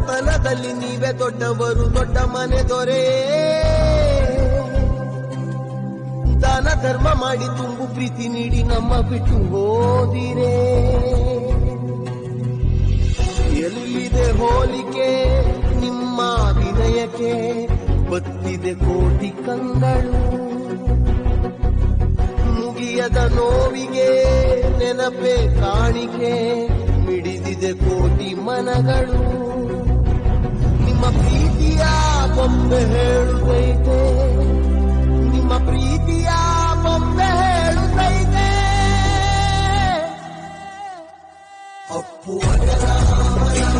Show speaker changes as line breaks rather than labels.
ಬಡತನದಲ್ಲಿ ನೀವೇ ದೊಡ್ಡವರು, ದೊಡ್ಡ ಮನೆ ದೊರೆ. ದಾನ ಧರ್ಮ ಮಾಡಿ ತುಂಬು ಪ್ರೀತಿ ನೀಡಿ ನಮ್ಮ ಬಿಟ್ಟು ಹೋದಿರೇ. ಎಲ್ಲಿದೆ ಹೋಲಿಕೆ ನಿಮ್ಮ ವಿನಯಕ್ಕೆ, ಬತ್ತಿದೆ ಕೋಟಿ ಕಂಗಳು. ಮುಗಿಯದ ನೋವಿಗೆ ನೆನಪೆ ಕಾಣಿಕೆ, ಮಿಡಿದಿದೆ ಕೋಟಿ ಮನಗಳು. ನಿಮ್ಮ ಪ್ರೀತಿಯ ಬೊಂಬೆ ಹೇಳುತ್ತೈತೆ, ನಿಮ್ಮ ಪ್ರೀತಿಯ ಬೊಂಬೆ ಹೇಳುತ್ತೈತೆ. ಅಪ್ಪು ಅಜರಾಮರ